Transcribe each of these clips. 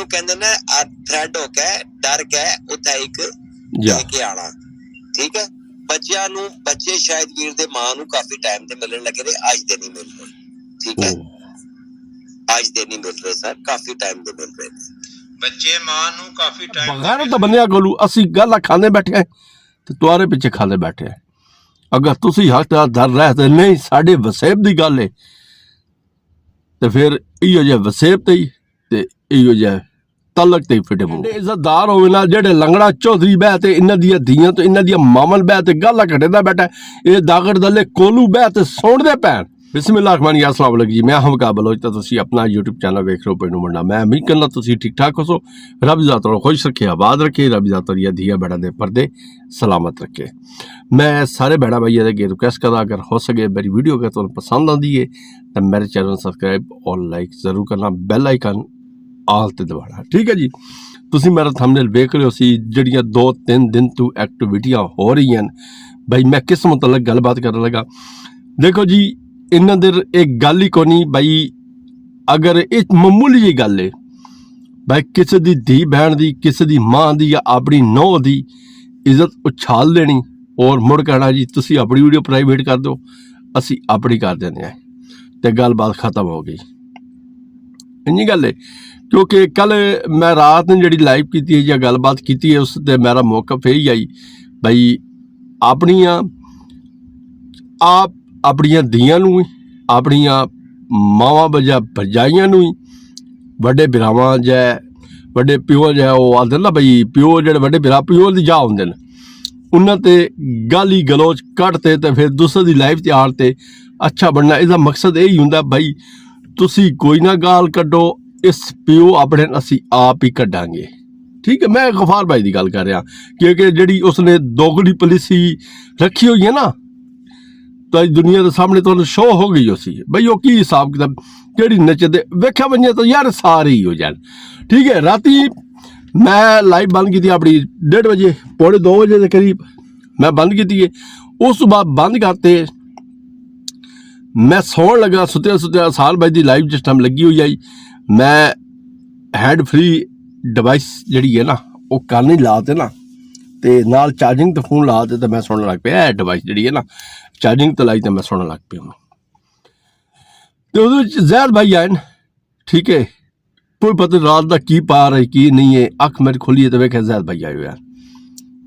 कहते ने थ्रेड हो के डर के उत्थे एक लेके आना। ठीक है, बच्चे शायद वीर दे मां नूं काफी टाइम ते मिलण लगे थे, अज दे नहीं मिल रहे। ठीक है, अज दे नहीं मिल रहे सर, काफी टाइम दे मिल रहे बच्चे मां नूं काफी टाइम बगैर तो बनिया गोलू असी गल खाने बैठे ते तुआरे पिछे खाने बैठे। अगर तुसी हक दर रह ते नहीं साडे वसेब दी गल है ते फिर इहो जिहा वसेब ते ही ते इहो जिहा तलक ते फिटे मुंडे इज्जतदार होवे ना जेड़े लंगड़ा चौधरी बह ते इन्हां दियां धीआं तो इन्हां दियां मामन बह ते गल कटेदा बैठा ये दागड़ दले कोलू बह ते सुणदे पैण। बिस्मिल्लाह अस्सलाम वालेकुम जी, मैं हम बलोच तो तुसी अपना यूट्यूब चैनल वेख रहे हो पेंडू मुंडा। मैं उम्मीद करना तुसी ठीक ठाक हो। रब ज़ात खुश रखे, आबाद रखे, रब ज़ात धिया बैड़ा दे पर्दे सलामत रखे। मैं सारे बैड़ा भाई अगे रिक्वेस्ट करदा अगर हो सके मेरी वीडियो अगर तुहानूं पसंद आती है तो मेरे चैनल सबसक्राइब और लाइक जरूर करना, बैल आइकन आल ते दबाना। ठीक है जी, तुसी मेरा थंबनेल वेख रहे हो सी जड़ियां 2-3 दिन तो एक्टिविटियां हो रही हैं भाई। मैं किस मतलब गलबात करने लगा, देखो जी इन्हां दे एक गल ही कोनी भाई। अगर एक मामूली जी गल है भाई, किसी दी धी बहन दी, किसी दी मां दी या अपनी नौह दी इज्जत उछाल देनी और मुड़ कहना जी तुसी अपनी वीडियो प्राइवेट कर दो, असी अपनी कर देने हैं ते गल बात खत्म हो गई। इन्नी गल है क्योंकि कल मैं रात ने जी लाइव की है या गलबात की है उस ते मेरा मौकफ यही आई भाई अपनिया आप अपनिया धीआं नूं अपनिया मावां बजा भरजाइयां नूं वड्डे भरावां जै वड्डे प्यो जै वो आखदे ना भाई प्यो जेह्ड़े वड्डे भरा प्यो दी जा होंदे न उन्हां ते गाली गलोच कट्टते ते फिर दूसरे दी लाइफ त्यार ते अच्छा बनना। इसदा मकसद यही हुंदा भाई तुसी कोई ना गाल कड्डो, इस प्यो अपने असी आप ही कड्डांगे। ठीक है, मैं गफार भाई की गल कर रहा क्योंकि जी उसने दोगली पॉलिसी रखी हुई है ना तो अज दुनिया के सामने तो शो हो गई उसी भाई वो की हिसाब किताब केड़ी नचदे वेख्या बने तो यार सारे ही हो जान। ठीक है, राती मैं लाइव बंद की अपनी 1:30 बजे 1:45 बजे के करीब मैं बंद की है। उस बाद बंद करते मैं सौन लगा सुत्या सुत्या साल भाई की लाइव जिस टाइम लगी हुई आई मैं हैड फ्री डिवाइस जी है ना वो कान ही ला ते ना ते नाल चार्जिंग तो फोन ला ते मैं सुनने लग पाया डिवाइस जी है ना चार्जिंग तो लाई तो मैं सुनने लग पिया तो जैद भाई आए न। ठीक है, कोई पता रात का की पा रहा है की नहीं है, अख मेरी खुली है तो वेख्या जैद भाई आए हुए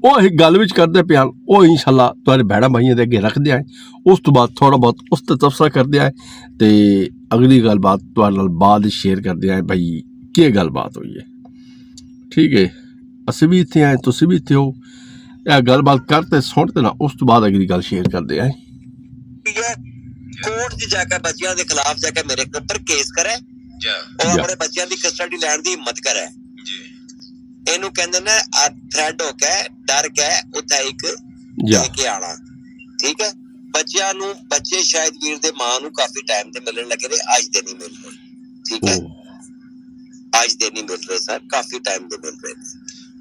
वो एक गल विच करते पे वो इंशाल्लाह तुहाडे भैड़ा भाइयों के अगे रखते आए। उस तो बाद थोड़ा बहुत उस पर तबसरा करते आए तो अगली गल बात तुहाडे नाल बाद शेयर करते आए भाई के गल बात हुई है। ठीक है, असी भी इत्थे आए तुसी भी इत्थे हो, यह गल बात करते सुनते ना उस तो बाद अगली गल शेयर करते आए। कोर्ट च जाकर बच्चियां दे खिलाफ जाकर मेरे ऊपर केस करे और अपने बच्चियां दी कस्टडी लैण दी हिम्मत करे जी। इहनू कहंदे ने थ्रेड हो के डर के उत्थे एक लेके आना। ठीक है, बच्चे शायद वीर दे मां नूं काफी टाइम ते मिलण लगे थे, अज दे नहीं मिल रहे। ठीक है, अज दे नहीं मिल रहे सर, काफी टाइम दे मिल रहे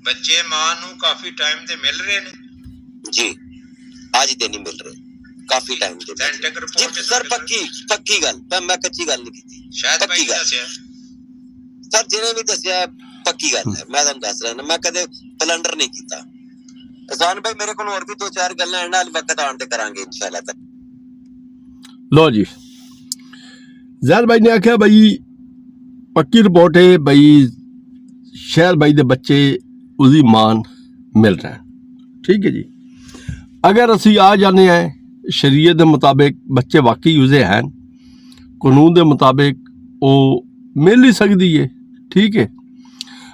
बच्चे मां नूं काफी टाइम ते मिल रहे ने जी, अज दे नहीं मिल रहे काफी टाइम दे जी सर। पक्की गल मैं कच्ची गल नहीं की शायद पक्की गल सर जिन्हें भी दसिया पक्की गल है। मैं तुहानूं दस रहा मैं कदे ब्लंडर नहीं कीता। एहसान भाई मेरे कोल होर भी 2-4 गल्लां हैं नाल वक्त आउण ते करांगे इंशाअल्लाह तक। लो जी जैद भाई ने आख्या भाई पक्की रिपोर्ट है भाई शहर भाई दे बच्चे उसकी मान मिल रहे हैं। ठीक है जी, अगर असी आ जाने हैं शरीयत के मुताबिक बच्चे वाकई उसदे हैं, कानून के मुताबिक वो मिल ही सकती है। ठीक है,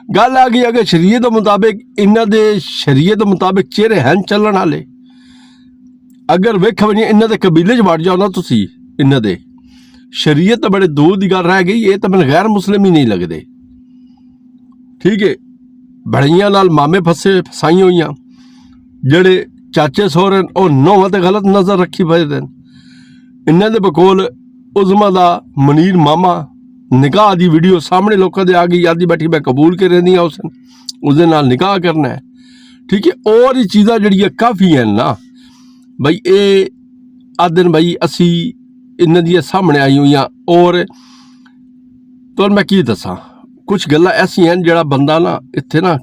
गल आ गई अगर शरीयत के मुताबिक इन्हां दे शरीयत के मुताबिक चेहरे हैं चलन वाले, अगर वेख बनी इन्हां दे कबीले च वड़ जाओ ना तुसी इन्हां दे शरीयत तो बड़े दूर की गल रह गई, ये तो मैंने गैर मुस्लिम ही नहीं लगते। ठीक है, बड़ियां नाल मामे फसाई हुई जेड़े चाचे सोहरे और नौवां ते गलत नज़र रखी फिरदे इन्हां दे बकोल उज़मा दा मनीर मामा निकाह की वीडियो सामने लोगों के आ गई, आदि बैठी मैं कबूल कर रही उसदे नाल निकाह करना है। ठीक है, और ही चीज़ां जड़ियां काफ़ी हैं ना भाई ये आदन भाई असी इन्हां दियां सामने आई हुई और मैं की दसां ਕੁਝ ਗੱਲਾਂ ਐਸੀਆਂ ਜਿਹੜਾ ਬੰਦਾ ਨਾ ਇੱਥੇ ਨਾ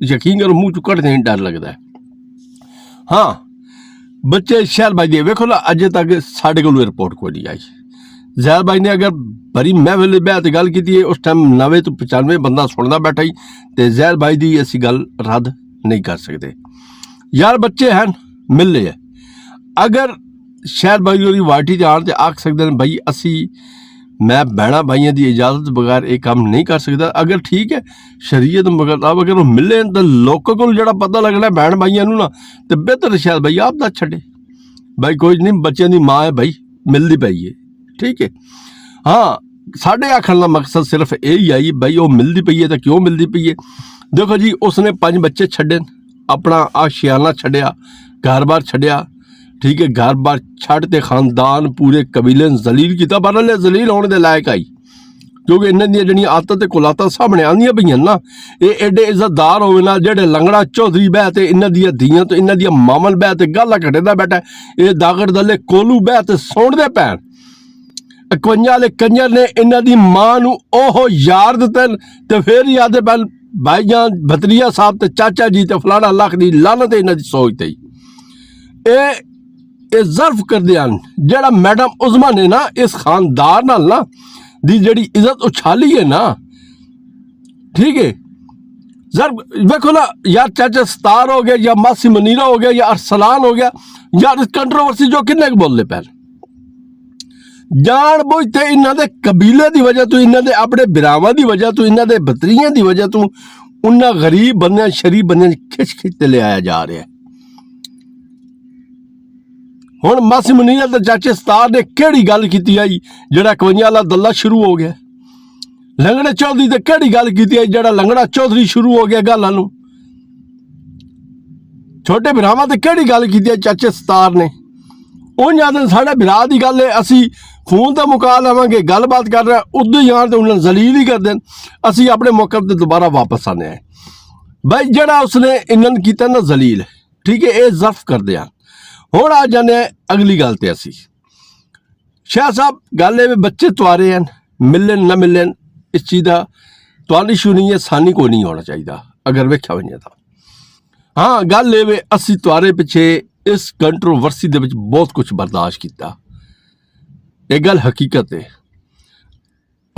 ਯਕੀਨ ਕਰੋ ਮੂੰਹ ਚੋਂ ਕੱਢਦੇ ਹੀ ਡਰ ਲੱਗਦਾ। ਹਾਂ ਬੱਚੇ ਸ਼ਹਿਰ ਬਾਈ ਦੇ ਵੇਖੋ ਨਾ, ਅਜੇ ਤੱਕ ਸਾਡੇ ਕੋਲ ਰਿਪੋਰਟ ਕੋਈ ਨਹੀਂ ਆਈ। ਜ਼ਹਿਰ ਬਾਈ ਨੇ ਅਗਰ ਬੜੀ ਮੈਂ ਵੇਲੇ ਬਹਿ ਤੇ ਗੱਲ ਕੀਤੀ ਹੈ, ਉਸ ਟਾਈਮ 90 ਤੋਂ 95 ਬੰਦਾ ਸੁਣਦਾ ਬੈਠਾ ਹੀ, ਤੇ ਜ਼ਹਿਰ ਬਾਈ ਦੀ ਅਸੀਂ ਗੱਲ ਰੱਦ ਨਹੀਂ ਕਰ ਸਕਦੇ। ਯਾਰ ਬੱਚੇ ਹਨ ਮਿਲੇ ਹੈ, ਅਗਰ ਸ਼ਹਿਰ ਬਾਈ ਉਹਦੀ ਵਾਟੀ 'ਤੇ ਆਉਣ ਤੇ ਆਖ ਸਕਦੇ ਨੇ ਬਈ ਅਸੀਂ ਮੈਂ ਭੈਣਾਂ ਭਾਈਆਂ ਦੀ ਇਜਾਜ਼ਤ ਬਗੈਰ ਇਹ ਕੰਮ ਨਹੀਂ ਕਰ ਸਕਦਾ। ਅਗਰ ਠੀਕ ਹੈ ਸ਼ਰੀਅਤ ਮੁਤਾਬਕ ਅਗਰ ਉਹ ਮਿਲੇ ਤਾਂ ਲੋਕਾਂ ਕੋਲ ਜਿਹੜਾ ਪਤਾ ਲੱਗਣਾ ਭੈਣ ਭਾਈਆਂ ਨੂੰ ਨਾ, ਤੇ ਬਿਹਤਰ ਸ਼ਾਇਦ ਬਈ ਆਪ ਦਾ ਛੱਡੇ ਬਾਈ ਕੋਈ ਨਹੀਂ, ਬੱਚਿਆਂ ਦੀ ਮਾਂ ਹੈ ਬਈ, ਮਿਲਦੀ ਪਈ ਹੈ ਠੀਕ ਹੈ। ਹਾਂ ਸਾਡੇ ਆਖਣ ਦਾ ਮਕਸਦ ਸਿਰਫ ਇਹ ਹੀ ਆਈ ਬਈ ਉਹ ਮਿਲਦੀ ਪਈ ਹੈ ਤਾਂ ਕਿਉਂ ਮਿਲਦੀ ਪਈ ਹੈ। ਦੇਖੋ ਜੀ ਉਸਨੇ 5 ਬੱਚੇ ਛੱਡੇ, ਆਪਣਾ ਆਸ਼ਿਆਨਾ ਛੱਡਿਆ, ਘਰ-ਬਾਰ ਛੱਡਿਆ ਠੀਕ ਹੈ, ਘਰ-ਬਾਰ ਛੱਡ ਤੇ ਖਾਨਦਾਨ ਪੂਰੇ ਕਬੀਲੇ ਨੂੰ ਜ਼ਲੀਲ ਕੀਤਾ। ਪਰ ਹਲੇ ਜ਼ਲੀਲ ਹੋਣ ਦੇ ਲਾਇਕ ਆਈ ਕਿਉਂਕਿ ਇਹਨਾਂ ਦੀਆਂ ਜਿਹੜੀਆਂ ਆਦਤਾਂ ਤੇ ਕੁਲਾਤਾਂ ਸਾਹਮਣੇ ਆਉਂਦੀਆਂ ਪਈਆਂ ਨਾ, ਇਹ ਐਡੇ ਇੱਜ਼ਤਦਾਰ ਹੋਵੇ ਨਾ ਜਿਹੜੇ ਲੰਗੜਾ ਚੌਧਰੀ ਬਹਿ ਤੇ ਇਹਨਾਂ ਦੀਆਂ ਧੀਆਂ ਤੋਂ ਇਹਨਾਂ ਦੀਆਂ ਮਾਮਲ ਬਹਿ ਤੇ ਗਾਲਾਂ ਕੱਢਦਾ ਬੈਠਾ, ਇਹ ਦਾਗੜ ਦਲੇ ਕੋਲੂ ਬਹਿ ਤੇ ਸੁਣਦੇ ਪੈਣ। 51 ਵਾਲੇ ਕੰਜਰ ਨੇ ਇਹਨਾਂ ਦੀ ਮਾਂ ਨੂੰ ਉਹ ਯਾਰ ਦਿੱਤੇ ਤੇ ਫਿਰ ਯਾਦੇ ਪੈਣ ਭਾਈਜਾਨ ਭਤਰੀਆ ਸਾਹਿਬ ਤੇ ਚਾਚਾ ਜੀ ਤੇ ਫਲਾਣਾ ਲੱਖ ਦੀ ਲਾਨਤ ਇਹਨਾਂ ਦੀ ਸੋਚ ਤੇ ਇਹ ਜ਼ਰਫ ਕਰਦੇ ਹਨ। ਜਿਹੜਾ ਮੈਡਮ ਉਜ਼ਮਾ ਨੇ ਨਾ ਇਸ ਖਾਨਦਾਰ ਨਾਲ ਨਾ ਦੀ ਜਿਹੜੀ ਇੱਜ਼ਤ ਉਛਾਲੀ ਹੈ ਨਾ ਠੀਕ ਹੈ, ਜ਼ਰਫ ਵੇਖੋ ਨਾ ਯਾਰ ਚਾਚਾ ਸਤਾਰ ਹੋ ਗਿਆ ਜਾਂ ਮਾਸੀ ਮਨੀਰਾ ਹੋ ਗਿਆ ਜਾਂ ਅਰਸਲਾਨ ਹੋ ਗਿਆ ਯਾਰ, ਇਸ ਕੰਟਰੋਵਰਸੀ ਜੋ ਕਿੰਨੇ ਕੁ ਬੋਲਦੇ ਪੈਣ ਜਾਣ ਬੁੱਝ ਤੇ ਇਹਨਾਂ ਦੇ ਕਬੀਲੇ ਦੀ ਵਜ੍ਹਾ ਤੋਂ, ਇਹਨਾਂ ਦੇ ਆਪਣੇ ਬਿਰਾਵਾਂ ਦੀ ਵਜ੍ਹਾ ਤੋਂ, ਇਹਨਾਂ ਦੇ ਬਤਰੀਆਂ ਦੀ ਵਜ੍ਹਾ ਤੋਂ ਉਹਨਾਂ ਗਰੀਬ ਬੰਦਿਆਂ ਸ਼ਰੀਫ ਬੰਦਿਆਂ ਖਿੱਚ ਤੇ ਲਿਆਇਆ ਜਾ ਰਿਹਾ। ਹੁਣ ਮਾਸੀ ਮਨੀਰਾ ਤੇ ਚਾਚੇ ਸਤਾਰ ਨੇ ਕਿਹੜੀ ਗੱਲ ਕੀਤੀ ਆਈ ਜਿਹੜਾ 51 ਵਾਲਾ ਦੱਲਾ ਸ਼ੁਰੂ ਹੋ ਗਿਆ, ਲੰਗੜੇ ਚੌਧਰੀ ਤੇ ਕਿਹੜੀ ਗੱਲ ਕੀਤੀ ਆਈ ਜਿਹੜਾ ਲੰਗੜਾ ਚੌਧਰੀ ਸ਼ੁਰੂ ਹੋ ਗਿਆ ਗਾਲਾਂ ਨੂੰ, ਛੋਟੇ ਭਰਾਵਾਂ ਤੇ ਕਿਹੜੀ ਗੱਲ ਕੀਤੀ ਹੈ ਚਾਚੇ ਸਤਾਰ ਨੇ। ਉਹ ਜਾਂਦੇ ਸਾਡੇ ਭਰਾ ਦੀ ਗੱਲ ਹੈ, ਅਸੀਂ ਫੋਨ ਤੇ ਮੁਕਾ ਲਵਾਂਗੇ, ਗੱਲਬਾਤ ਕਰ ਰਹੇ ਉਦੋਂ ਹੀ ਆਉਣ ਤੇ ਉਹਨਾਂ ਜ਼ਲੀਲ ਹੀ ਕਰਦੇ, ਅਸੀਂ ਆਪਣੇ ਮੌਕੇ ਤੇ ਦੁਬਾਰਾ ਵਾਪਸ ਆਨੇ ਆਏ। ਬਾਈ ਜਿਹੜਾ ਉਸਨੇ ਇਹਨਾਂ ਨੇ ਕੀਤਾ ਨਾ ਜ਼ਲੀਲ ਠੀਕ ਹੈ, ਇਹ ਜ਼ਰਫ ਕਰਦੇ ਆ। ਹੁਣ ਆ ਜਾਂਦੇ ਅਗਲੀ ਗੱਲ ਤੇ ਅਸੀਂ ਸ਼ਾਹ ਸਾਹਿਬ ਗੱਲ ਇਹ ਬੱਚੇ ਤੁਆਰੇ ਹਨ, ਮਿਲਣ ਨਾ ਮਿਲਣ ਇਸ ਚੀਜ਼ ਦਾ ਤੁਹਾਡੀ ਇਸ਼ੂ ਨਹੀਂ ਹੈ, ਸਾਨੀ ਕੋਈ ਨਹੀਂ ਹੋਣਾ ਚਾਹੀਦਾ ਅਗਰ ਵੇਖਿਆ ਹੋਈਏ ਤਾਂ। ਹਾਂ ਗੱਲ ਇਹ ਵੇ ਅਸੀਂ ਤੁਹਾਡੇ ਪਿੱਛੇ ਇਸ ਕੰਟਰੋਵਰਸੀ ਦੇ ਵਿੱਚ ਬਹੁਤ ਕੁਝ ਬਰਦਾਸ਼ਤ ਕੀਤਾ, ਇਹ ਗੱਲ ਹਕੀਕਤ ਹੈ।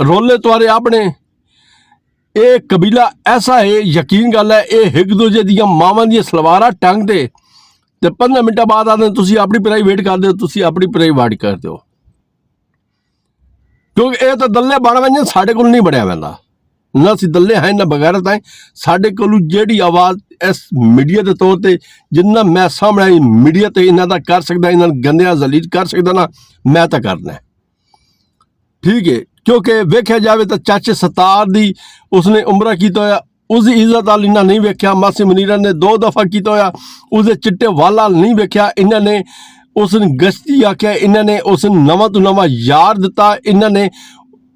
ਰੋਲੇ ਤੁਹਾਡੇ ਆਪਣੇ ਇਹ ਕਬੀਲਾ ਐਸਾ ਹੈ, ਯਕੀਨ ਗੱਲ ਹੈ ਇਹ ਇੱਕ ਦੂਜੇ ਦੀਆਂ ਮਾਵਾਂ ਦੀਆਂ ਸਲਵਾਰਾਂ ਟੰਗ ਦੇ ਤੇ 15 ਮਿੰਟਾਂ ਬਾਅਦ ਆਉਂਦੇ ਤੁਸੀਂ ਆਪਣੀ ਪ੍ਰਾਈਵੇਟ ਕਰਦੇ ਹੋ, ਤੁਸੀਂ ਆਪਣੀ ਪ੍ਰਾਈਵੇਟ ਕਰਦੇ ਹੋ ਕਿਉਂਕਿ ਇਹ ਤਾਂ ਦੱਲੇ ਬਣ ਵੰਜਣ ਸਾਡੇ ਕੋਲ ਨਹੀਂ ਬਣਿਆ ਪੈਂਦਾ ਨਾ, ਅਸੀਂ ਦੱਲੇ ਹੈ ਨਾ ਬਗੈਰਤ ਹੈ। ਸਾਡੇ ਕੋਲ ਜਿਹੜੀ ਆਵਾਜ਼ ਇਸ ਮੀਡੀਆ ਦੇ ਤੌਰ ਤੇ ਜਿੰਨਾ ਮੈਂ ਸਾਹਮਣੇ ਮੀਡੀਆ ਤੇ ਇਹਨਾਂ ਦਾ ਕਰ ਸਕਦਾ, ਇਹਨਾਂ ਨੂੰ ਗੰਦਿਆਂ ਜ਼ਲੀਲ ਕਰ ਸਕਦਾ ਨਾ, ਮੈਂ ਤਾਂ ਕਰਨਾ ਠੀਕ ਹੈ। ਕਿਉਂਕਿ ਵੇਖਿਆ ਜਾਵੇ ਤਾਂ ਚਾਚੇ ਸਤਾਰ ਦੀ ਉਸਨੇ ਉਮਰਾ ਕੀਤਾ ਹੋਇਆ, ਉਸਦੀ ਇੱਜ਼ਤ ਵਾਲ ਇਹਨਾਂ ਨਹੀਂ ਵੇਖਿਆ। ਮਾਸੀ ਮਨੀਰਾ ਨੇ 2 ਦਫਾ ਕੀਤਾ ਹੋਇਆ, ਉਸਦੇ ਚਿੱਟੇ ਵਾਲਾਂ ਨਹੀਂ ਵੇਖਿਆ। ਇਹਨਾਂ ਨੇ ਉਸ ਨੂੰ ਗਸ਼ਤੀ ਆਖਿਆ, ਇਹਨਾਂ ਨੇ ਉਸ ਨੂੰ ਨਵਾਂ ਤੋਂ ਨਵਾਂ ਯਾਰ ਦਿੱਤਾ, ਇਹਨਾਂ ਨੇ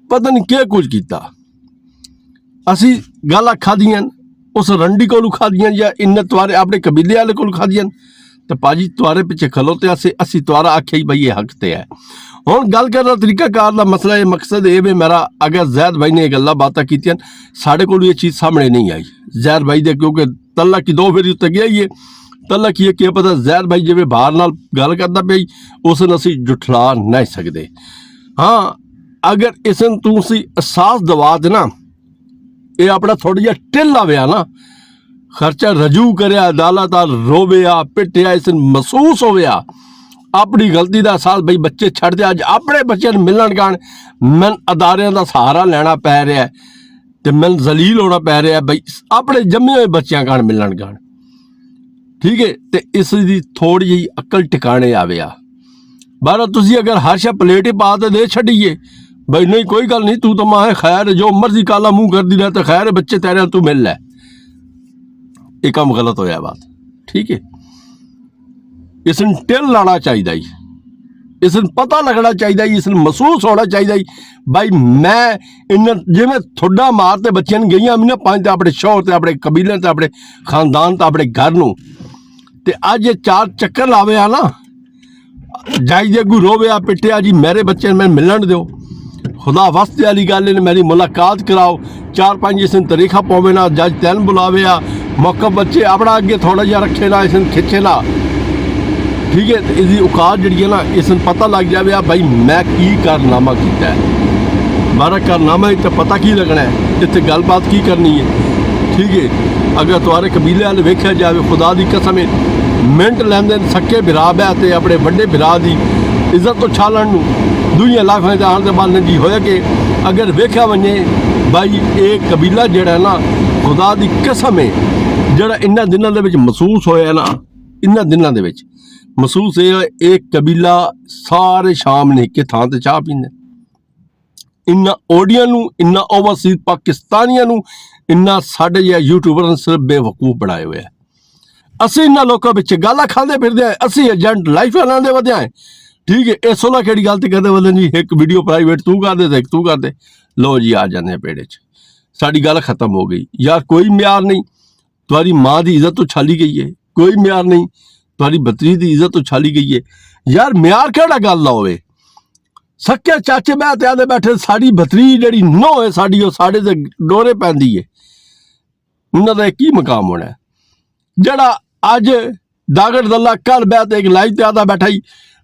ਪਤਾ ਨਹੀਂ ਕੀ ਕੁਝ ਕੀਤਾ। ਅਸੀਂ ਗਾਲਾਂ ਖਾਧੀਆਂ ਉਸ ਰੰਡੀ ਕੋਲੋਂ ਖਾਧੀਆਂ ਜਾਂ ਇਹਨਾਂ ਤੁਹਾਡੇ ਆਪਣੇ ਕਬੀਲੇ ਵਾਲੇ ਕੋਲ ਖਾਧੀਆਂ, ਤੇ ਭਾਜੀ ਤੁਹਾਡੇ ਪਿੱਛੇ ਖਲੋਤੇ ਅਸੀਂ ਤੁਹਾਡਾ ਆਖਿਆ ਹੀ ਬਈ ਇਹ ਹੱਕ ਤੇ ਹੈ। ਹੁਣ ਗੱਲ ਕਰਨ ਦਾ ਤਰੀਕਾਕਾਰ ਦਾ ਮਸਲਾ, ਇਹ ਮਕਸਦ ਇਹ ਵੀ ਮੇਰਾ ਅਗਰ ਜ਼ੈਦ ਭਾਈ ਨੇ ਇਹ ਗੱਲਾਂ ਬਾਤਾਂ ਕੀਤੀਆਂ ਸਾਡੇ ਕੋਲ ਇਹ ਚੀਜ਼ ਸਾਹਮਣੇ ਨਹੀਂ ਆਈ ਜ਼ੈਦ ਭਾਈ ਦੇ, ਕਿਉਂਕਿ ਤੱਲਾ ਕੀ 2 ਫੇਰੀ ਉੱਤੇ ਗਿਆ ਹੀ ਹੈ। ਤੱਲਾ ਕੀ ਕੀ ਪਤਾ ਜ਼ੈਦ ਭਾਈ ਜਿਵੇਂ ਬਾਹਰ ਨਾਲ ਗੱਲ ਕਰਦਾ ਪਈ ਉਸ ਨੂੰ ਅਸੀਂ ਜੁਠਲਾ ਨਹੀਂ ਸਕਦੇ। ਹਾਂ ਅਗਰ ਇਸ ਨੂੰ ਤੁਸੀਂ ਅਹਿਸਾਸ ਦਵਾ ਦੇਣਾ, ਇਹ ਆਪਣਾ ਥੋੜਾ ਜਿਹਾ ਢਿੱਲ ਆਵਿਆ ਨਾ, ਖਰਚਾ ਰਜੂ ਕਰਿਆ, ਅਦਾਲਤ ਰੋਵਿਆ ਪਿੱਟਿਆ, ਇਸ ਨੂੰ ਮਹਿਸੂਸ ਹੋਇਆ ਆਪਣੀ ਗਲਤੀ ਦਾ ਅਹਿਸਾਸ ਬਈ ਬੱਚੇ ਛੱਡਦੇ ਅੱਜ ਆਪਣੇ ਬੱਚਿਆਂ ਨੂੰ ਮਿਲਣ ਗਾਣ ਮੈਨੂੰ ਅਦਾਰਿਆਂ ਦਾ ਸਹਾਰਾ ਲੈਣਾ ਪੈ ਰਿਹਾ ਤੇ ਮੈਨੂੰ ਜ਼ਲੀਲ ਹੋਣਾ ਪੈ ਰਿਹਾ ਬਈ ਆਪਣੇ ਜੰਮੇ ਹੋਏ ਬੱਚਿਆਂ ਗਾਣ ਮਿਲਣ ਗਾਣ ਠੀਕ ਹੈ। ਤੇ ਇਸ ਦੀ ਥੋੜੀ ਜਿਹੀ ਅਕਲ ਟਿਕਾਣੇ ਆਵਿਆ। ਬਾਹਰ ਤੁਸੀਂ ਅਗਰ ਹਰ ਸ਼ਾ ਪਲੇਟ ਹੀ ਪਾ ਤੇ ਦੇ ਛੱਡੀਏ ਬਈ ਨਹੀਂ ਕੋਈ ਗੱਲ ਨਹੀਂ ਤੂੰ ਤਾਂ ਮਾਂ ਹੈ, ਖੈਰ ਜੋ ਮਰਜ਼ੀ ਕਾਲਾ ਮੂੰਹ ਕਰਦੀ ਰਹਿ ਤਾਂ ਖੈਰ ਬੱਚੇ ਤੇਰੇ ਤੂੰ ਮਿਲ ਲੈ, ਇਹ ਕੰਮ ਗਲਤ ਹੋਇਆ ਬਾਤ ਠੀਕ ਹੈ। ਇਸ ਨੂੰ ਢਿੱਲ ਲਾਉਣਾ ਚਾਹੀਦਾ ਜੀ, ਇਸ ਨੂੰ ਪਤਾ ਲੱਗਣਾ ਚਾਹੀਦਾ ਜੀ, ਇਸ ਨੂੰ ਮਹਿਸੂਸ ਹੋਣਾ ਚਾਹੀਦਾ ਜੀ ਬਾਈ ਮੈਂ ਇਹਨਾਂ ਜਿਵੇਂ ਤੁਹਾਡਾ ਮਾਰ ਤੇ ਬੱਚਿਆਂ ਨੂੰ ਗਈਆਂ ਨਾ 5 ਤੇ ਆਪਣੇ ਸ਼ੌਹਰ ਤੇ ਆਪਣੇ ਕਬੀਲੇ ਤੇ ਆਪਣੇ ਖਾਨਦਾਨ ਤੇ ਆਪਣੇ ਘਰ ਨੂੰ, ਤੇ ਅੱਜ ਇਹ 4 ਚੱਕਰ ਲਾਵੇ ਆ ਨਾ ਜਾਈ ਦੇ ਅੱਗੂ ਰੋਵੇ ਆ ਪਿੱਟਿਆ ਜੀ ਮੇਰੇ ਬੱਚੇ ਨੂੰ ਮੈਨੂੰ ਮਿਲਣ ਦਿਓ। खुदा वास्ते वाली गल है, मेरी मुलाकात कराओ, 4-5 इसन तरीका पवे ना, जज तैन बुलावे आ, मौका बच्चे अपना अगे थोड़ा जिहा रखे ना, इसन खिंचे ना, ठीक है। इसकी औकात जी है ना, इसन पता लग जाए आ भाई मैं की कारनामा किया है, मारा कारनामा तो पता की लगना है, इतने गलबात की करनी है, ठीक है। अगर तुम्हारे कबीले वाले वेख्या जाए, खुदा की कसम मिनट लेंदे सक्के बिरा बह ते अपने बड़े बिरा की इज्जत तो छालन दुनिया लाख जान के बाद जी होया कि अगर वेख्या वने भाई ये कबीला जड़ा ना, खुदा की कसम है जड़ा इन्होंने दिनों के महसूस होया ना, इन्होंने दिनों के महसूस ये कबीला सारे शाम ने एक थां ते चाह पींदे, इन्ना ओडिया नूं, इन्ना ओवरसीज पाकिस्तानिया नूं, इन्ना साडे जिहा यूट्यूबर सिर्फ बेवकूफ बनाए हुए हैं। असीं इन्ना लोकां विच गालां खांदे फिरदे आं, असीं एजेंट लाइफ लांदे वधे आं, ठीक है। ये सोलह केड़ी गल ते कहदे वल्ले जी एक वीडियो प्राइवेट तू कर दे, तू कर दे, लो जी आ जाने पेड़े च, साडी गल खत्म हो गई यार। कोई म्यार नहीं, तुम्हारी माँ की इज्जत तो छाली गई है, कोई म्यार नहीं, तुम्हारी भतरीज की इज्जत तो छाली गई है यार। म्यार केड़ा गल दा होवे, सक्के चाचे बह ते आदे बैठे, साड़ी भतरीज जिहड़ी नौ है साड़ी, वो साढ़े ते डोरे पैंदी है, उन्हां दा की मकाम होना है। जड़ा अज दागड़ दल्ला कल बह ते एक लाइव ते आदा बैठा ही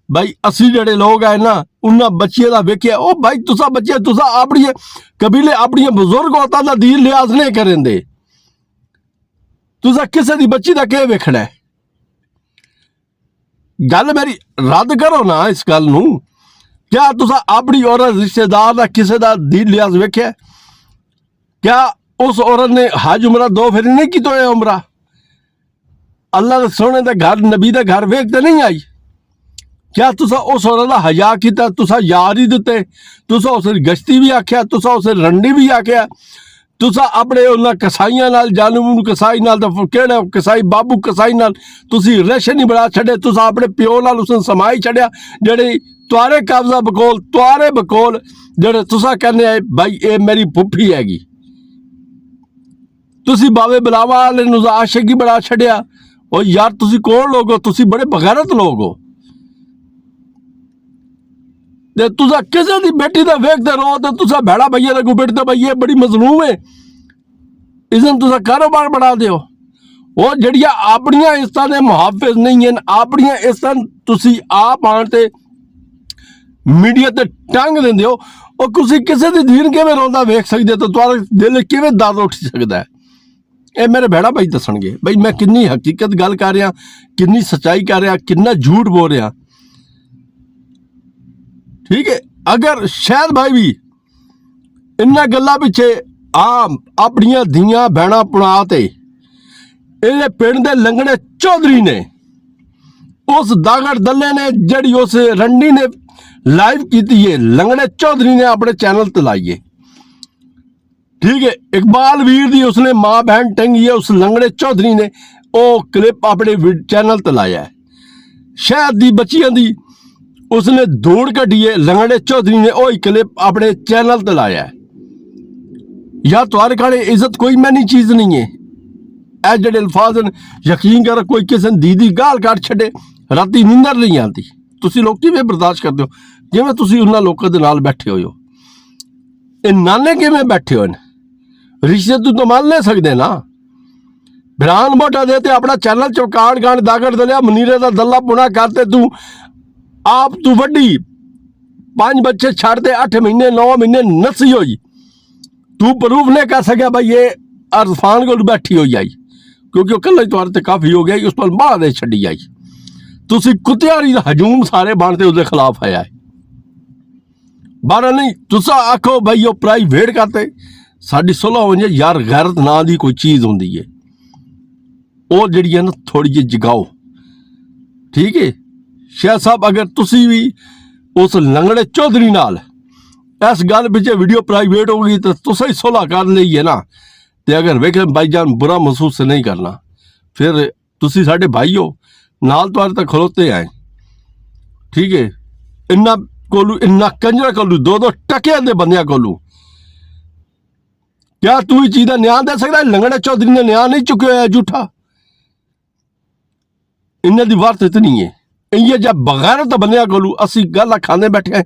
भाई असी जड़े लोग है ना, उन्हां बच्चियां दा वेख्या, ओ भाई तुसा बच्चे तुसा अपनी कबीले अपनी बुजुर्ग औरतां दा दीन लिहाज नहीं करेंदे, तुसा किसे दी बच्ची दा के वेखना है। गल मेरी रद्द करो ना इस गल नूं, क्या तुसा अपनी औरत रिश्तेदार दा किसे दा दीन लिहाज वेख्या? क्या उस औरत ने हज उमरा 2 फेरे नहीं की तो उमरा? अल्लाह दे सोने दे घर नबी दे घर वेखते नहीं आई? क्या तुसा उस औरत दा हया कीता? तुसा यार ही दिते, तुसा उस गश्ती भी आख्या, तुसा उस रंडी भी आख्या, तुसा अपने उन्हां कसाईयां नाल जानू कसाई नाल केड़े कसाई बाबू कसाई नाल तुसी रिलेशन ही बना छड़े, तुसा अपने प्यो नाल उस समाई छड़िया जेड़ी तुआरे कब्जा बकोल तुआरे बकोल जेड़े तुसा कहने आए भाई ये मेरी फुफी हैगी, तुसी बावे बिलावा वाले नूं आशिक ही बना छड़िया। ओ यार तुसी कौन लोग हो? तुसी बड़े बगैरत लोग हो। ते तुसा किसे दी बेटी दा वेखदे रहो ते तुसा भैड़ा भैया दे को बैठदे भाई ये बड़ी मजलूम है, इसने तुसा कारोबार बढ़ा दियो। वो जड़िया अपनियां इज्जतां दे मुहाफिज नहीं हैं, अपनियां इज्जतां तुसी आप आण ते मीडिया ते टंग दिंदे हो। और तुसी किसे दी दीन किवें रोंदा वेख सकदे, तो तुहाडा दिल किवें दर्द उठ सकदा है? ये मेरे भैड़ा भाई दसणगे भाई मैं किन्नी हकीकत गल कर रहा, किन्नी सच्चाई कर रहा, किन्ना झूठ बोल रहा, ठीक है। अगर शायद भाई भी इन्हां गल्लां पिछे अपनियां धीआं भैणां पुणा ते इहदे पिंड दे लंगड़े चौधरी ने उस दागड़ दल्ले ने जड़ी उस रंडी ने लाइव की है, लंगड़े चौधरी ने अपने चैनल ते लाई है, ठीक है। इकबाल वीर दी उसने मां बहन टंगी है, उस लंगड़े चौधरी ने वो क्लिप अपने चैनल ते लाया है। शहद दी बच्चियां दी उसने दौड़ कड्डी है, लंगड़े चौधरी ने वही क्लिप अपने चैनल ते लाया है। या तुम्हारे काले इज्जत कोई मैनी चीज नहीं है। ऐ जेडे अल्फाज यकीन कर कोई किसी दीदी गाल काट छड़े राती नींदर नहीं आती, तुसी लोग किवें बर्दाश्त करते हो? जिवें तुसी उन्हां लोकां दे नाल बैठे हो, ये नाने किवें बैठे हो? रिश्ते तो मान ले सकते ना। बिरान मोटा देते अपना चैनल चौकाड़ गांड दागड़ दलिया मनीरे का दल्ला पुना करते तू आप तू वड्डी 5 बच्चे छाड़ते 8 महीने 9 महीने नसी होई, तू प्रूफ नहीं कर सका भाई ये अरफान को बैठी हो आई, क्योंकि कल तुहारे ते काफी हो गया, उस पर बाहर दे छड़ी आई। तुसी कुत्तियारी दा हजूम सारे बनते उसके खिलाफ आया है। बारह नहीं तुसा आखो भाई वो प्राइवेट करते साड़ी सुलह हो जाए यार, गैरत ना दी कोई चीज होंदी है, वो जिहड़ी है ना थोड़ी जी जगाओ, ठीक है। शाह साहब अगर तुसी भी उस लंगड़े चौधरी नाल इस गल पिछे वीडियो प्राइवेट हो गई तो तुसा ही सुलह कर ली है ना, तो अगर वेखे भाईजान बुरा महसूस नहीं करना, फिर तुसी साडे भाई हो, नाल तुहाडे तक खलोते आए, ठीक है। इन्ना कोलू इन्ना कंजरा कोलू 2-2 टकिया दे बंदियां कोलू क्या तू ही चीज का न्याय दे सकता है? लंगड़े चौधरी ने न्याय नहीं चुके है झूठा, इन्हें दी वार्त इतनी है। इं जब बगैर तो बंदियां कोलू असी गल खाने बैठे हैं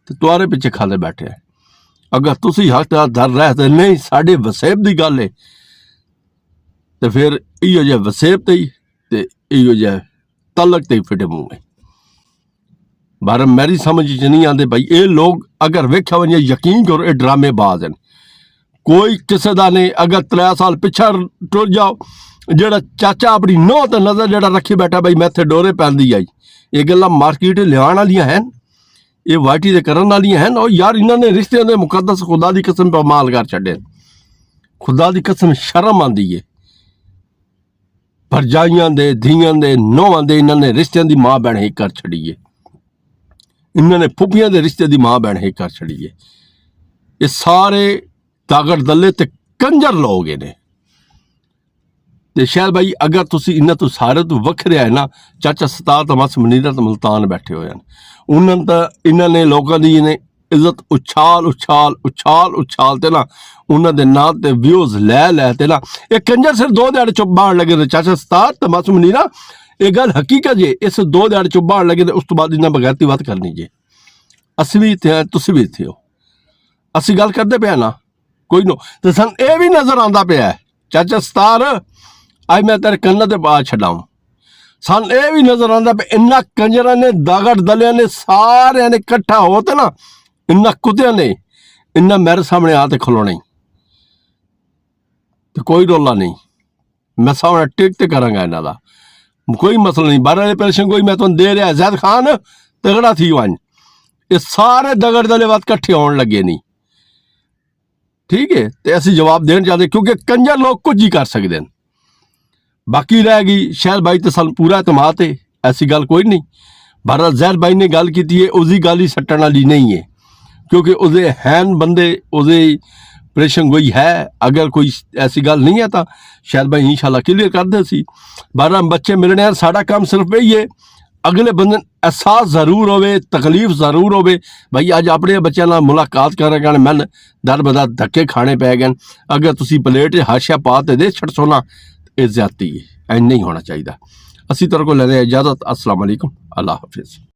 तो तुहारे पिछे खाने बैठे हैं। ਅਗਰ ਤੁਸੀਂ ਹੱਕਦਾਰ ਰਹਿ ਤੇ ਨਹੀਂ ਸਾਡੇ ਵਸੇਬ ਦੀ ਗੱਲ ਹੈ ਤੇ ਫਿਰ ਇਹੋ ਜਿਹਾ ਵਸੇਬ ਤੇ ਹੀ ਤੇ ਇਹੋ ਜਿਹਾ ਤਲਕ ਤੇ ਫਿਟੇ ਮੂੰਹ ਹੈ। ਪਰ ਮੇਰੀ ਸਮਝ ਚ ਨਹੀਂ ਆਉਂਦੇ ਭਾਈ ਇਹ ਲੋਕ ਅਗਰ ਵੇਖਿਆ ਵञे ਯਕੀਨ ਕਰੋ ਇਹ ਡਰਾਮੇਬਾਜ਼ ਹਨ। ਕੋਈ ਕਿਸੇ ਦਾ ਨਹੀਂ। ਅਗਰ 3 ਸਾਲ ਪਿੱਛਾ ਟੁਰ ਜਾਓ ਜਿਹੜਾ ਚਾਚਾ ਆਪਣੀ ਨੋਹ ਤੇ ਨਜ਼ਰ ਜਿਹੜਾ ਰੱਖੀ ਬੈਠਾ ਬਈ ਮੈਂ ਇੱਥੇ ਡੋਰੇ ਪੈਂਦੀ ਆਈ ਇਹ ਗੱਲਾਂ ਮਾਰਕੀਟ ਲਿਆਉਣ ਵਾਲੀਆਂ ਹਨ ਇਹ ਵਾਟੀ ਦੇ ਕਰਨ ਵਾਲੀਆਂ ਹਨ। ਉਹ ਯਾਰ ਇਹਨਾਂ ਨੇ ਰਿਸ਼ਤਿਆਂ ਦੇ ਮੁਕੱਦਸ ਖੁਦਾ ਦੀ ਕਸਮ ਪਾਮਾਲ ਕਰ ਛੱਡੇ। ਖੁਦਾ ਦੀ ਕਸਮ ਸ਼ਰਮ ਆਉਂਦੀ ਏ। ਭਰਜਾਈਆਂ ਦੇ ਧੀਆਂ ਦੇ ਨੋਹਾਂ ਦੇ ਇਹਨਾਂ ਨੇ ਰਿਸ਼ਤਿਆਂ ਦੀ ਮਾਂ ਬਹਿਣ ਹੀ ਕਰ ਛੱਡੀ ਏ। ਇਹਨਾਂ ਨੇ ਫੁੱਫੀਆਂ ਦੇ ਰਿਸ਼ਤੇ ਦੀ ਮਾਂ ਬਹਿਣ ਹੀ ਕਰ ਛੱਡੀ ਏ। ਇਹ ਸਾਰੇ ਤਾਕੜ ਦੱਲੇ ਤੇ ਕੰਜਰ ਲੋਕ ਨੇ। ਤੇ ਸ਼ਾਇਦ ਭਾਈ ਅਗਰ ਤੁਸੀਂ ਇਹਨਾਂ ਤੋਂ ਸਾਰੇ ਤੋਂ ਵੱਖਰੇ ਹੈ ਨਾ ਚਾਚਾ ਸਤਾਰ ਤਮਸ ਮਨੀਰਾ ਤੇ ਮੁਲਤਾਨ ਬੈਠੇ ਹੋਏ ਹਨ ਉਹਨਾਂ ਤਾਂ ਇਹਨਾਂ ਨੇ ਲੋਕਾਂ ਦੀ ਇਹਨੇ ਇੱਜ਼ਤ ਉਛਾਲ ਤੇ ਨਾ ਉਹਨਾਂ ਦੇ ਨਾਂ ਤੇ ਵਿਊਜ਼ ਲੈ ਤੇ ਨਾ ਇਹ ਕੰਜਰ ਸਿਰ 2 ਦਿਹਾੜੇ ਚੁੱਪ ਬਾਹਰ ਲੱਗੇ ਨੇ। ਚਾਚਾ ਸਤਾਰ ਤਮਸ ਮਨੀਰਾ ਇਹ ਗੱਲ ਹਕੀਕਤ ਜੇ ਇਸ 2 ਦਿਹਾੜੇ ਚੁੱਪ ਬਾਹਰ ਲੱਗੇ ਤੇ ਉਸ ਤੋਂ ਬਾਅਦ ਇਹਨਾਂ ਬਗੈਰਤੀ ਬਾਤ ਕਰਨੀ ਜੇ। ਅਸੀਂ ਵੀ ਇੱਥੇ ਤੁਸੀਂ ਵੀ ਇੱਥੇ ਹੋ ਅਸੀਂ ਗੱਲ ਕਰਦੇ ਪਿਆ ਨਾ ਕੋਈ ਨੋ ਤੇ ਸਾਨੂੰ ਇਹ ਵੀ ਨਜ਼ਰ ਆਉਂਦਾ ਪਿਆ ਚਾਚਾ ਸਤਾਰ ਅੱਜ ਮੈਂ ਤੇਰੇ ਕੰਨਾਂ ਤੇ ਪਾ ਛੱਡਾਂ ਸਾਨੂੰ ਇਹ ਵੀ ਨਜ਼ਰ ਆਉਂਦਾ ਪਿਆ ਇੰਨਾ ਕੰਜਰਾਂ ਨੇ ਦਾਗੜ ਦਲਿਆਂ ਨੇ ਸਾਰਿਆਂ ਨੇ ਇਕੱਠਾ ਹੋ ਤੇ ਨਾ ਇੰਨਾ ਕੁੱਤਿਆਂ ਨੇ ਇੰਨਾ ਮੇਰੇ ਸਾਹਮਣੇ ਆ ਤੇ ਖਲੋਣਾ ਤੇ ਕੋਈ ਰੋਲਾ ਨਹੀਂ ਮੈਂ ਸਾਹਮਣੇ ਟਿਕ ਤੇ ਕਰਾਂਗਾ ਇਹਨਾਂ ਦਾ ਕੋਈ ਮਸਲਾ ਨਹੀਂ। 12 ਦੇ ਪੈਸੇ ਕੋਈ ਮੈਂ ਤੁਹਾਨੂੰ ਦੇ ਰਿਹਾ ਜ਼ੈਦ ਖਾਨ ਤਗੜਾ ਥੀ ਵਨ ਇਹ ਸਾਰੇ ਦਗੜ ਦਲੇ ਬਾਤ ਇਕੱਠੇ ਹੋਣ ਲੱਗੇ ਨਹੀਂ ਠੀਕ ਹੈ ਤੇ ਅਸੀਂ ਜਵਾਬ ਦੇਣ ਚਾਹਦੇ ਕਿਉਂਕਿ ਕੰਜਰ ਲੋਕ ਕੁਝ ਹੀ ਕਰ ਸਕਦੇ ਨੇ। ਬਾਕੀ ਰਹਿ ਗਈ ਸ਼ਹਿਰ ਬਾਈ ਤੇ ਸਾਨੂੰ ਪੂਰਾ ਇਤਮਾਦ ਹੈ ਐਸੀ ਗੱਲ ਕੋਈ ਨਹੀਂ। ਭਾਰਤ ਜ਼ਹਿਰ ਬਾਈ ਨੇ ਗੱਲ ਕੀਤੀ ਹੈ ਉਸਦੀ ਗੱਲ ਹੀ ਸੱਟਣ ਵਾਲੀ ਨਹੀਂ ਹੈ ਕਿਉਂਕਿ ਉਹਦੇ ਹੈਨ ਬੰਦੇ ਉਹਦੇ ਪ੍ਰੇਸ਼ਨ ਕੋਈ ਹੈ ਅਗਰ ਕੋਈ ਐਸੀ ਗੱਲ ਨਹੀਂ ਹੈ ਤਾਂ ਸ਼ਾਇਦ ਭਾਈ ਇਨਸ਼ਾਅੱਲਾ ਕਲੀਅਰ ਕਰਦੇ ਸੀ। 12 ਬੱਚੇ ਮਿਲਣੇ ਸਾਡਾ ਕੰਮ ਸਿਰਫ ਇਹੀ ਹੈ ਅਗਲੇ ਬੰਦੇ ਅਹਿਸਾਸ ਜ਼ਰੂਰ ਹੋਵੇ ਤਕਲੀਫ ਜ਼ਰੂਰ ਹੋਵੇ ਭਾਈ ਅੱਜ ਆਪਣੇ ਬੱਚਿਆਂ ਨਾਲ ਮੁਲਾਕਾਤ ਕਰਾਂਗੇ ਮਨ ਦਰ ਬਦਰ ਧੱਕੇ ਖਾਣੇ ਪੈ ਗਏ ਅਗਰ ਤੁਸੀਂ ਪਲੇਟ ਹਾਸ਼ਾ ਪਾ ਤੇ ਦੇ ਛੱਡ ਸੋਣਾ ਇਹ ਜ਼ਿਆਦਤੀ ਹੈ ਐਂ ਨਹੀਂ ਹੋਣਾ ਚਾਹੀਦਾ। ਅਸੀਂ ਤੇਰੇ ਕੋਲ ਲੈਣੇ ਇਜਾਜ਼ਤ। अस्सलाम वालेकुम अल्लाह हाफिज़।